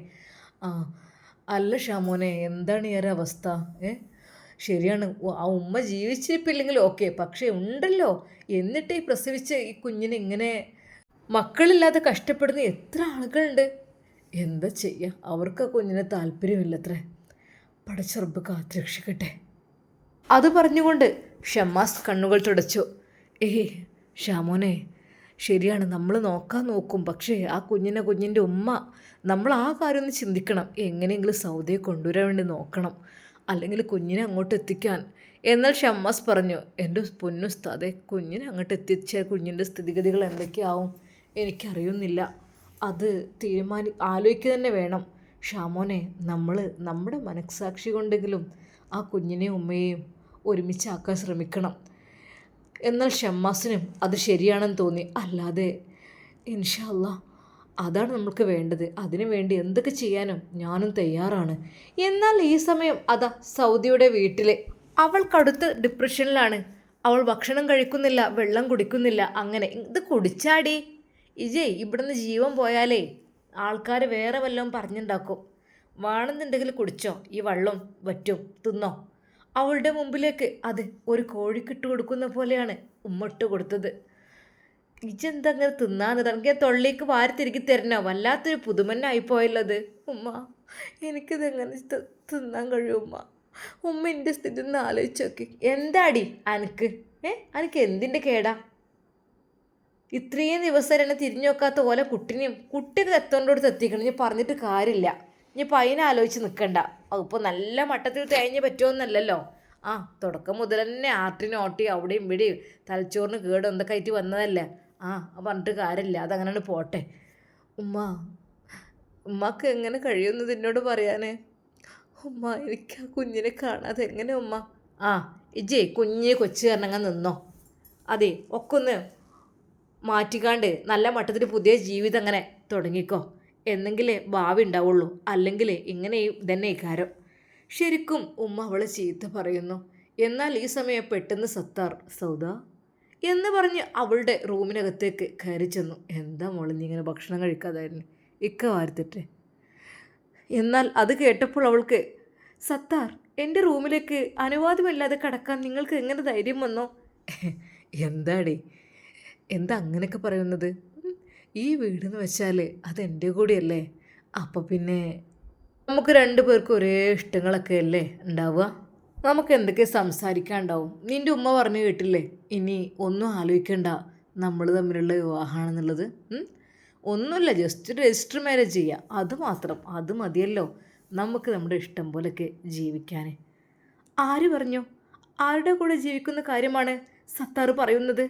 അല്ല ഷാമോനെ, എന്താണ് ഈ ഒരു അവസ്ഥ? ശരിയാണ്, ആ ഉമ്മ ജീവിച്ചിരിപ്പില്ലെങ്കിൽ ഓക്കെ, പക്ഷേ ഉണ്ടല്ലോ, എന്നിട്ട് ഈ പ്രസവിച്ച ഈ കുഞ്ഞിനെ ഇങ്ങനെ മക്കളില്ലാതെ കഷ്ടപ്പെടുന്ന എത്ര ആളുകളുണ്ട്. എന്താ ചെയ്യുക, അവർക്ക് ആ കുഞ്ഞിനെ താല്പര്യമില്ലത്രേ. പടച്ചറബ് കാത്തുരക്ഷിക്കട്ടെ. അത് പറഞ്ഞുകൊണ്ട് ഷമ്മാസ് കണ്ണുകൾ തുടച്ചു. ഷാമോനെ, ശരിയാണ്, നമ്മൾ നോക്കും, പക്ഷേ ആ കുഞ്ഞിൻ്റെ ഉമ്മ, നമ്മൾ ആ കാര്യം ഒന്ന് ചിന്തിക്കണം. എങ്ങനെയെങ്കിലും സൗദിയെ കൊണ്ടുവരാൻ വേണ്ടി നോക്കണം, അല്ലെങ്കിൽ കുഞ്ഞിനെ അങ്ങോട്ട് എത്തിക്കാൻ. എന്നാൽ ഷമ്മാസ് പറഞ്ഞു, എൻ്റെ പൊന്നുസ്താദെ, കുഞ്ഞിനെ അങ്ങോട്ട് എത്തിച്ച കുഞ്ഞിൻ്റെ സ്ഥിതിഗതികൾ എന്തൊക്കെയാവും എനിക്കറിയുന്നില്ല. അത് ആലോചിക്കുക തന്നെ വേണം. ഷാമോനെ, നമ്മൾ നമ്മുടെ മനസ്സാക്ഷി കൊണ്ടെങ്കിലും ആ കുഞ്ഞിനെയും ഉമ്മയെയും ഒരുമിച്ചാക്കാൻ ശ്രമിക്കണം. എന്നാൽ ഷമ്മാസിനും അത് ശരിയാണെന്ന് തോന്നി. അല്ലാതെ ഇൻഷാ അല്ലാ, അതാണ് നമുക്ക് വേണ്ടത്. അതിനു വേണ്ടി എന്തൊക്കെ ചെയ്യാനും ഞാനും തയ്യാറാണ്. എന്നാൽ ഈ സമയം അതാ സൗദിയുടെ വീട്ടിൽ അവൾ കടുത്ത ഡിപ്രഷനിലാണ്. അവൾ ഭക്ഷണം കഴിക്കുന്നില്ല, വെള്ളം കുടിക്കുന്നില്ല. അങ്ങനെ ഇത് കുടിച്ചാടി ഇവിടുന്ന് ജീവൻ പോയാലേ ആൾക്കാർ വേറെ വല്ലതും പറഞ്ഞുണ്ടാക്കും. വേണമെന്നുണ്ടെങ്കിൽ കുടിച്ചോ, ഈ വെള്ളം വറ്റും, തിന്നോ. അവളുടെ മുമ്പിലേക്ക് അത് ഒരു കോഴിക്കിട്ട് കൊടുക്കുന്ന പോലെയാണ് ഉമ്മ ഇട്ട് കൊടുത്തത്. ഇജെന്താ അങ്ങനെ തിന്നാന്ന് എനിക്ക് തൊള്ളിക്ക് വാരി തിരികെ തരണോ? വല്ലാത്തൊരു പുതുമന്നായിപ്പോയല്ലോ അത്. ഉമ്മ, എനിക്കിതെങ്ങനെ തിന്നാൻ കഴിയും ഉമ്മ? ഉമ്മ എൻ്റെ സ്ഥിതി ഒന്ന് ആലോചിച്ച് നോക്കി. എന്താടി അനക്ക് എന്തിൻ്റെ കേടാ? ഇത്രയും ദിവസം എന്നെ തിരിഞ്ഞു നോക്കാത്ത പോലെ കുട്ടിക്ക് എത്തോണ്ടോട് എത്തിക്കണം. ഞാൻ പറഞ്ഞിട്ട് കാര്യമില്ല. ഇനിയിപ്പോൾ അതിനാലോചിച്ച് നിൽക്കണ്ട. അതിപ്പോൾ നല്ല മട്ടത്തിൽ തേഞ്ഞ് പറ്റുമെന്നല്ലല്ലോ. തുടക്കം മുതൽ തന്നെ ആട്ടിനോട്ടി അവിടെയും ഇവിടെയും തലച്ചോറിന് കേട് എന്തൊക്കെ ആയിട്ട് വന്നതല്ലേ. പറഞ്ഞിട്ട് കാര്യമില്ല, അതങ്ങനെ പോട്ടെ. ഉമ്മക്ക് എങ്ങനെ കഴിയുന്നത് എന്നോട് പറയാനേ? ഉമ്മ, എനിക്ക് ആ കുഞ്ഞിനെ കാണാതെ എങ്ങനെ ഉമ്മ? കുഞ്ഞ് കൊച്ചു കാരണങ്ങ നിന്നോ. അതെ, ഒക്കെ ഒന്ന് മാറ്റിക്കാണ്ട് നല്ല മട്ടത്തിൽ പുതിയ ജീവിതം അങ്ങനെ തുടങ്ങിക്കോ. എന്നെങ്കിലേ ഭാവി ഉണ്ടാവുള്ളൂ, അല്ലെങ്കിൽ ഇങ്ങനെ തന്നെ ഇക്കാരം. ശരിക്കും ഉമ്മ അവളെ ചീത്ത പറയുന്നു. എന്നാൽ ഈ സമയം പെട്ടെന്ന് സത്താർ, സൗദ എന്ന് പറഞ്ഞ് അവളുടെ റൂമിനകത്തേക്ക് കയറി ചെന്നു. എന്താ മോളെ നീ ഇങ്ങനെ ഭക്ഷണം കഴിക്കാതായിരുന്നു? ഇക്ക വാർത്തിട്ട്. എന്നാൽ അത് കേട്ടപ്പോൾ അവൾക്ക്, സത്താർ, എൻ്റെ റൂമിലേക്ക് അനുവാദമില്ലാതെ കടക്കാൻ നിങ്ങൾക്ക് എങ്ങനെ ധൈര്യം വന്നോ? എന്താടി, എന്താ അങ്ങനെയൊക്കെ പറയുന്നത്? ഈ വീടെന്ന് വെച്ചാൽ അതെൻ്റെ കൂടിയല്ലേ. അപ്പോൾ പിന്നെ നമുക്ക് രണ്ടു പേർക്കും ഒരേ ഇഷ്ടങ്ങളൊക്കെ അല്ലേ ഉണ്ടാവുക. നമുക്ക് എന്തൊക്കെ സംസാരിക്കാനുണ്ടാവും. നിൻ്റെ ഉമ്മ പറഞ്ഞു കേട്ടില്ലേ, ഇനി ഒന്നും ആലോചിക്കണ്ട, നമ്മൾ തമ്മിലുള്ള വിവാഹമാണെന്നുള്ളത്. ഒന്നുമില്ല, ജസ്റ്റ് രജിസ്റ്റർ മാരേജ് ചെയ്യുക, അത് മാത്രം, അത് മതിയല്ലോ നമുക്ക് നമ്മുടെ ഇഷ്ടം പോലൊക്കെ ജീവിക്കാൻ. ആര് പറഞ്ഞു? ആരുടെ കൂടെ ജീവിക്കുന്ന കാര്യമാണ് സത്താർ പറയുന്നത്?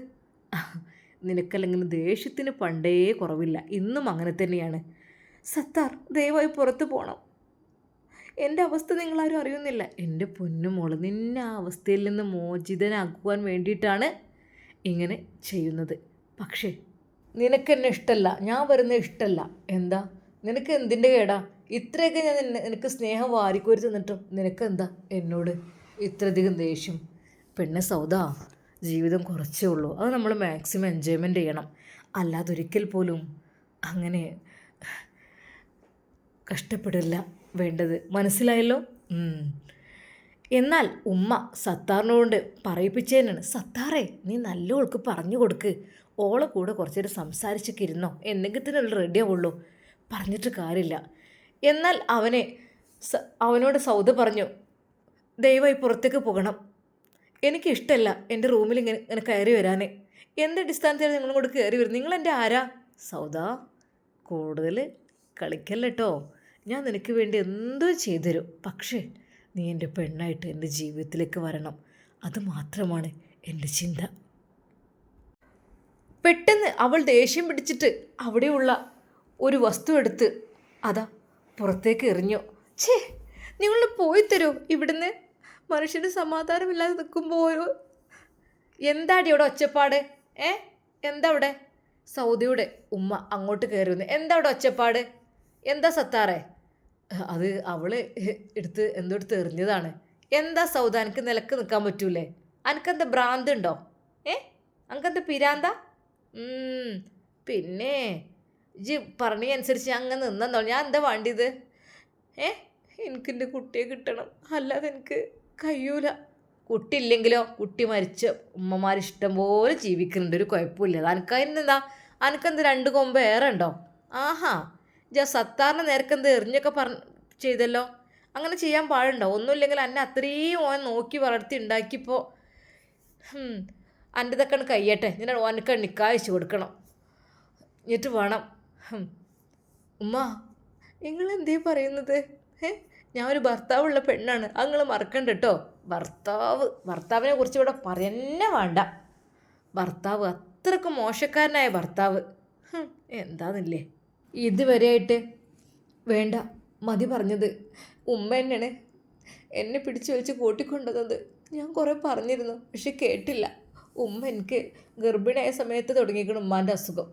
നിനക്കല്ലെങ്കിൽ ദേഷ്യത്തിന് പണ്ടേ കുറവില്ല, ഇന്നും അങ്ങനെ തന്നെയാണ്. സത്താർ, ദയവായി പുറത്ത് പോകണം. എൻ്റെ അവസ്ഥ നിങ്ങളാരും അറിയുന്നില്ല. എൻ്റെ പൊന്നുമോള്, നിന്നെ ആ അവസ്ഥയിൽ നിന്ന് മോചിതനാക്കുവാൻ വേണ്ടിയിട്ടാണ് ഇങ്ങനെ ചെയ്യുന്നത്. പക്ഷേ നിനക്കെന്നെ ഇഷ്ടമല്ല, ഞാൻ വരുന്നത് ഇഷ്ടമല്ല. എന്താ നിനക്ക് എന്തിൻ്റെ കേടാ? ഇത്രയൊക്കെ ഞാൻ നിനക്ക് സ്നേഹം വാരിക്കോരി തന്നിട്ടും നിനക്കെന്താ എന്നോട് ഇത്രയധികം ദേഷ്യം? പെണ്ണെ സൗദ, ജീവിതം കുറച്ചേ ഉള്ളൂ, അത് നമ്മൾ മാക്സിമം എൻജോയ്മെൻറ്റ് ചെയ്യണം. അല്ലാതെ ഒരിക്കൽ പോലും അങ്ങനെ കഷ്ടപ്പെടില്ല വേണ്ടത്, മനസ്സിലായല്ലോ? എന്നാൽ ഉമ്മ സത്താറിനോട് പറയിപ്പിച്ചതിനാണ്. സത്താറേ, നീ നല്ല ഓൾക്ക് പറഞ്ഞു കൊടുക്ക്, ഓളെ കൂടെ കുറച്ച് നേരം സംസാരിച്ചൊക്കെ ഇരുന്നോ, എന്തെങ്കിലും റെഡി ആവുള്ളൂ, പറഞ്ഞിട്ട് കാര്യമില്ല. എന്നാൽ അവനോട് സൗദ പറഞ്ഞു, ദയവായി പുറത്തേക്ക് പോകണം, എനിക്കിഷ്ടമല്ല എൻ്റെ റൂമിൽ ഇങ്ങനെ കയറി വരാൻ. എന്ത് അടിസ്ഥാനത്തിലാണ് നിങ്ങളും കൂടെ കയറി വരും? നിങ്ങളെൻ്റെ ആരാ? സൗദ, കൂടുതൽ കളിക്കല്ലോ, ഞാൻ നിനക്ക് വേണ്ടി എന്തോ ചെയ്തുതരും, പക്ഷേ നീ എൻ്റെ പെണ്ണായിട്ട് എൻ്റെ ജീവിതത്തിലേക്ക് വരണം, അത് മാത്രമാണ് എൻ്റെ ചിന്ത. പെട്ടെന്ന് അവൾ ദേഷ്യം പിടിച്ചിട്ട് അവിടെയുള്ള ഒരു വസ്തു എടുത്ത് അതാ പുറത്തേക്ക് എറിഞ്ഞു. ഛേ, നിങ്ങൾ പോയി തരൂ ഇവിടുന്ന്, മനുഷ്യന് സമാധാനമില്ലാതെ നിൽക്കുമ്പോൾ ഒരു എന്താടി അവിടെ ഒച്ചപ്പാട്? എന്താ അവിടെ? സൗദിയുടെ ഉമ്മ അങ്ങോട്ട് കയറി വന്നു. എന്താ അവിടെ ഒച്ചപ്പാട്? എന്താ സത്താറേ? അത് അവൾ എടുത്ത് എറിഞ്ഞതാണ്. എന്താ സൗദ, എനിക്ക് നിലക്ക് നിൽക്കാൻ പറ്റൂലേ? എനിക്കെന്താ ഭ്രാന്തുണ്ടോ? എനിക്കെന്താ പിരാന്ത? പിന്നെ ഇജ്ജ് പറഞ്ഞനുസരിച്ച് ഞാൻ അങ്ങനെ നിന്നോ? ഞാൻ എന്താ വേണ്ടിയത്? എനിക്കെൻ്റെ കുട്ടിയെ കിട്ടണം, അല്ലാതെ എനിക്ക് കഴിയൂല. കുട്ടി ഇല്ലെങ്കിലോ? കുട്ടി മരിച്ച ഉമ്മമാരിഷ്ടം പോലെ ജീവിക്കുന്നുണ്ട്, ഒരു കുഴപ്പമില്ല. അനക്കതിനെന്താ? അനക്കെന്ത് രണ്ട് കൊമ്പ് ഏറെ ഉണ്ടോ? ആഹാ, സത്താറിന് നേരക്കെന്ത് എറിഞ്ഞൊക്കെ ചെയ്തല്ലോ. അങ്ങനെ ചെയ്യാൻ പാടുണ്ടോ? ഒന്നുമില്ലെങ്കിൽ എന്നെ അത്രയും ഓൻ നോക്കി വളർത്തി ഉണ്ടാക്കിയപ്പോൾ എൻ്റെ ഇതൊക്കെ കഴിയട്ടെ, ഞാൻ ഓനക്ക് നിക്കാഴ്ച കൊടുക്കണം, എന്നിട്ട് വേണം. ഉമ്മ, നിങ്ങളെന്തേ പറയുന്നത്? ഞാൻ ഒരു ഭർത്താവുള്ള പെണ്ണാണ്, അത് നിങ്ങൾ മറക്കണ്ട കേട്ടോ. ഭർത്താവിനെ കുറിച്ച് ഇവിടെ പറയന്നെ വേണ്ട. ഭർത്താവ് അത്രക്ക് മോശക്കാരനായ ഭർത്താവ്. എന്താന്നില്ലേ ഇതുവരെയായിട്ട്? വേണ്ട, മതി പറഞ്ഞത്. ഉമ്മ തന്നെയാണ് എന്നെ പിടിച്ചു വലിച്ച് കൂട്ടിക്കൊണ്ടത്. ഞാൻ കുറേ പറഞ്ഞിരുന്നു, പക്ഷെ കേട്ടില്ല. ഉമ്മ എനിക്ക് ഗർഭിണിയായ സമയത്ത് തുടങ്ങിയിരിക്കണം ഉമ്മാൻ്റെ അസുഖം.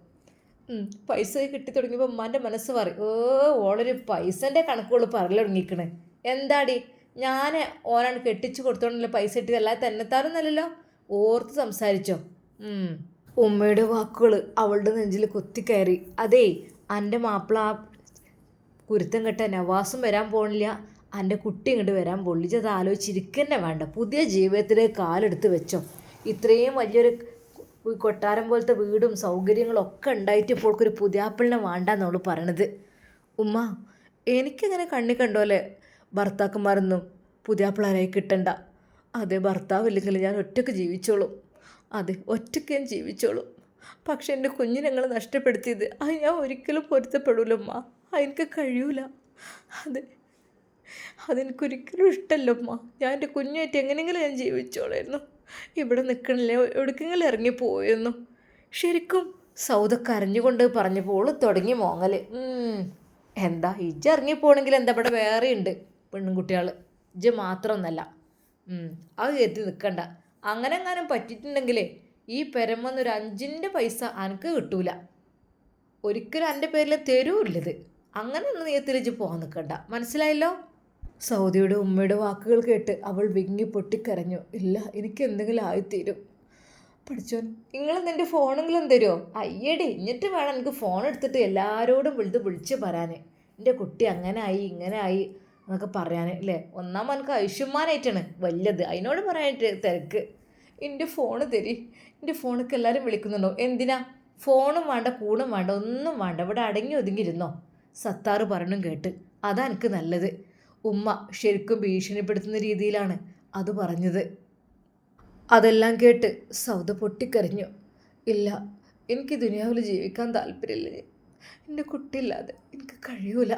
പൈസ കിട്ടി തുടങ്ങിയപ്പോൾ ഉമ്മാൻ്റെ മനസ്സ് പറയും, ഓളൊരു പൈസൻ്റെ കണക്കുകൾ പറയൽ തുടങ്ങിക്കണേ. എന്താടി, ഞാൻ ഓനാണ് കെട്ടിച്ചു കൊടുത്തോണ്ടല്ലോ പൈസ കിട്ടിയത്, അല്ലാതെ തന്നെത്താനൊന്നല്ലല്ലോ. ഓർത്ത് സംസാരിച്ചോ? ഉമ്മയുടെ വാക്കുകൾ അവളുടെ നെഞ്ചിൽ കുത്തിക്കയറി. അതേ, എൻ്റെ മാപ്പിള കുരുത്തം കെട്ട നവാസും വരാൻ പോണില്ല, എൻ്റെ കുട്ടി ഇങ്ങോട്ട് വരാൻ പോണില്ല. അത് ആലോചിച്ചിരിക്കന്നെ വേണ്ട. പുതിയ ജീവിതത്തിലേക്ക് കാലെടുത്ത് വെച്ചോ. ഇത്രയും വലിയൊരു കൊട്ടാരം പോലത്തെ വീടും സൗകര്യങ്ങളും ഒക്കെ ഉണ്ടായിട്ട് ഇപ്പോൾക്കൊരു പുതിയാപ്പിളിനെ വേണ്ടെന്നവൾ പറയണത്. ഉമ്മ, എനിക്കങ്ങനെ കണ്ണി കണ്ടോലെ ഭർത്താക്കന്മാരൊന്നും പുതിയാപ്പിളാരായി കിട്ടണ്ട. അതെ, ഭർത്താവില്ലെങ്കിൽ ഞാൻ ഒറ്റയ്ക്ക് ജീവിച്ചോളും. അതെ, ഒറ്റയ്ക്ക് ഞാൻ ജീവിച്ചോളും. പക്ഷെ എൻ്റെ കുഞ്ഞിനെ ഞങ്ങൾ നഷ്ടപ്പെടുത്തിയത് അത് ഞാൻ ഒരിക്കലും പൊരുത്തപ്പെടൂലമ്മ. അതെനിക്ക് കഴിയൂല. അതെനിക്കൊരിക്കലും ഇഷ്ടമല്ലമ്മ. ഞാൻ എൻ്റെ കുഞ്ഞുമായിട്ട് എങ്ങനെയെങ്കിലും ഞാൻ ജീവിച്ചോളായിരുന്നു. ഇവിടെ നിൽക്കണില്ലേ, എവിടേക്കെങ്കിലും ഇറങ്ങിപ്പോയിരുന്നു. ശരിക്കും സൗദ കരഞ്ഞുകൊണ്ട് പറഞ്ഞപ്പോൾ തുടങ്ങി മോങ്ങൽ. എന്താ ഇജ്ജ് ഇറങ്ങിപ്പോണെങ്കിൽ എന്താ, ഇവിടെ വേറെ ഉണ്ട് പെണ്ണുകുട്ടികൾ, ഇജ്ജ് മാത്രമൊന്നല്ല. അത് കയറ്റി നിൽക്കണ്ട. അങ്ങനെ എങ്ങാനും പറ്റിയിട്ടുണ്ടെങ്കിലേ ഈ പെരമെന്നൊരു 5 പൈസ എനിക്ക് കിട്ടൂല. ഒരിക്കലും എൻ്റെ പേരിൽ തരൂല്ലത്. അങ്ങനെ ഒന്നും നീ തിരിച്ച് പോകാൻ നിൽക്കണ്ട, മനസ്സിലായല്ലോ? സൗദിയുടെ ഉമ്മയുടെ വാക്കുകൾ കേട്ട് അവൾ വിങ്ങി പൊട്ടിക്കരഞ്ഞു. ഇല്ല, എനിക്ക് എന്തെങ്കിലും ആയിത്തീരും. പഠിച്ചോൻ നിങ്ങളെന്ന് എൻ്റെ ഫോണെങ്കിലും തരുമോ? അയ്യടി എന്നിട്ട് വേണം എനിക്ക് ഫോൺ എടുത്തിട്ട് എല്ലാവരോടും വിളിച്ച് പറയാൻ എൻ്റെ കുട്ടി അങ്ങനെ ആയി ഇങ്ങനെ ആയി എന്നൊക്കെ പറയാൻ അല്ലേ. ഒന്നാം എനിക്ക് ആയുഷ്യന്മാരായിട്ടാണ് വലുത്, അതിനോട് പറയാനായിട്ട് തിരക്ക്. എൻ്റെ ഫോണ് തരി, എൻ്റെ ഫോണൊക്കെ എല്ലാവരും വിളിക്കുന്നുണ്ടോ? എന്തിനാ? ഫോണും വേണ്ട കൂണും വേണ്ട ഒന്നും വേണ്ട, ഇവിടെ അടങ്ങി ഒതുങ്ങിയിരുന്നോ. സത്താറ് പറയണും കേട്ട്. അതാ എനിക്ക് നല്ലത്. ഉമ്മ ശരിക്കും ഭീഷണിപ്പെടുത്തുന്ന രീതിയിലാണ് അത് പറഞ്ഞത്. അതെല്ലാം കേട്ട് സൗദ പൊട്ടിക്കരഞ്ഞു. ഇല്ല, എനിക്ക് ദുനിയാവിൽ ജീവിക്കാൻ താല്പര്യമില്ല. എൻ്റെ കുട്ടിയില്ലാതെ എനിക്ക് കഴിയൂല.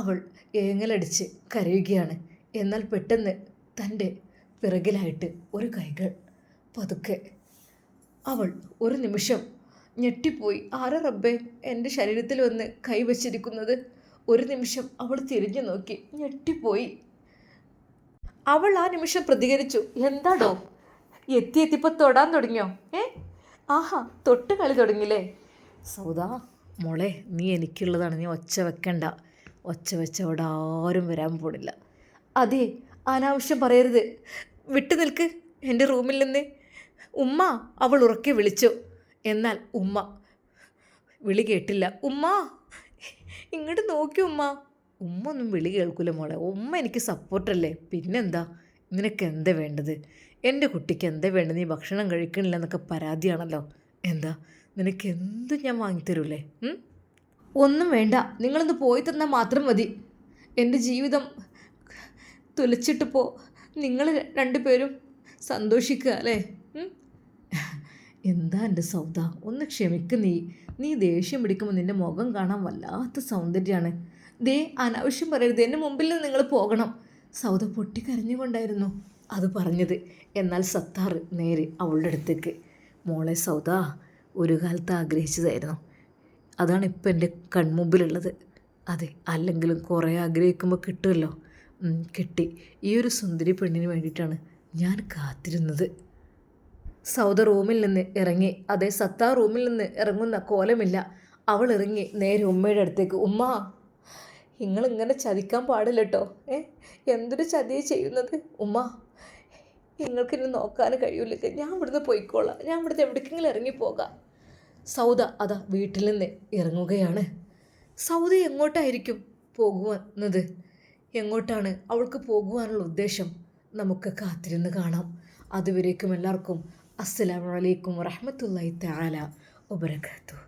അവൾ ഏങ്ങലടിച്ച് കരയുകയാണ്. എന്നാൽ പെട്ടെന്ന് തൻ്റെ പിറകിലായിട്ട് ഒരു കൈകൾ പതുക്കെ. അവൾ ഒരു നിമിഷം ഞെട്ടിപ്പോയി. ആരാ റബ്ബേ എൻ്റെ ശരീരത്തിൽ വന്ന് കൈവച്ചിരിക്കുന്നത്? ഒരു നിമിഷം അവൾ തിരിഞ്ഞു നോക്കി, ഞെട്ടിപ്പോയി. അവൾ ആ നിമിഷം പ്രതികരിച്ചു. എന്താടോ എത്തിയപ്പോൾ തൊടാൻ തുടങ്ങിയോ? ആഹാ, തൊട്ട് കളി തുടങ്ങിയില്ലേ? സൗദാ മോളെ, നീ എനിക്കുള്ളതാണ്, നീ ഒച്ച വെക്കണ്ട. ഒച്ച വെച്ച അവിടെ ആരും വരാൻ പോണില്ല. അതെ, അനാവശ്യം പറയരുത്. വിട്ടു നിൽക്ക് എൻ്റെ റൂമിൽ നിന്ന്. ഉമ്മ, അവൾ ഉറക്കെ വിളിച്ചു. എന്നാൽ ഉമ്മ വിളി കേട്ടില്ല. ഉമ്മ, ഇങ്ങോട്ട് നോക്കി ഉമ്മ. ഉമ്മ ഒന്നും വിളി കേൾക്കൂല മോളെ. ഉമ്മ എനിക്ക് സപ്പോർട്ടല്ലേ, പിന്നെന്താ? നിനക്ക് എന്താ വേണ്ടത്? എൻ്റെ കുട്ടിക്ക് എന്താ വേണ്ടത്? നീ ഭക്ഷണം കഴിക്കണില്ല എന്നൊക്കെ പരാതിയാണല്ലോ. എന്താ, നിനക്ക് എന്തും ഞാൻ വാങ്ങിത്തരൂലേ? ഒന്നും വേണ്ട, നിങ്ങളൊന്ന് പോയി തന്നാൽ മാത്രം മതി. എൻ്റെ ജീവിതം തുലച്ചിട്ടിപ്പോൾ നിങ്ങൾ രണ്ടുപേരും സന്തോഷിക്കുക അല്ലേ? എന്താ എൻ്റെ സൗദ, ഒന്ന് ക്ഷമിക്ക്. നീ ദേഷ്യം പിടിക്കുമ്പോൾ നിൻ്റെ മുഖം കാണാൻ വല്ലാത്ത സൗന്ദര്യമാണ്. ദേ, അനാവശ്യം പറയരുത്, എൻ്റെ മുമ്പിൽ നിന്ന് നിങ്ങൾ പോകണം. സൗദ പൊട്ടിക്കരഞ്ഞുകൊണ്ടായിരുന്നു അത് പറഞ്ഞത്. എന്നാൽ സത്താർ നേരെ അവളുടെ അടുത്തേക്ക്. മോളെ സൗദ, ഒരു കാലത്ത് ആഗ്രഹിച്ചതായിരുന്നു, അതാണ് ഇപ്പം എൻ്റെ കൺമുമ്പിലുള്ളത്. അതെ, അല്ലെങ്കിലും കുറേ ആഗ്രഹിക്കുമ്പോൾ കിട്ടുമല്ലോ. കിട്ടി. ഈ ഒരു സുന്ദരി പെണ്ണിന് വേണ്ടിയിട്ടാണ് ഞാൻ കാത്തിരുന്നത്. സൗദ റൂമിൽ നിന്ന് ഇറങ്ങി. അതേ, സത്താർ റൂമിൽ നിന്ന് ഇറങ്ങുന്ന കോലമില്ല. അവൾ ഇറങ്ങി നേരെ ഉമ്മയുടെ അടുത്തേക്ക്. ഉമ്മ, നിങ്ങളിങ്ങനെ ചതിക്കാൻ പാടില്ല കേട്ടോ. എന്തൊരു ചതിയാണ് ചെയ്യുന്നത് ഉമ്മ. നിങ്ങൾക്കിനി നോക്കാൻ കഴിയില്ല. ഞാൻ ഇവിടുന്ന് പോയിക്കോളാം, ഞാൻ ഇവിടുന്ന് എവിടേക്കെങ്കിലും ഇറങ്ങിപ്പോകാം. സൗദ അതാ വീട്ടിൽ നിന്ന് ഇറങ്ങുകയാണ്. സൗദ എങ്ങോട്ടായിരിക്കും പോകുന്നത്? എങ്ങോട്ടാണ് അവൾക്ക് പോകുവാനുള്ള ഉദ്ദേശം? നമുക്ക് കാത്തിരുന്ന് കാണാം. അതുവരേക്കും എല്ലാവർക്കും അസ്സലാമു അലൈക്കും വറഹ്മത്തുള്ളാഹി തആല വബറകാതുഹു.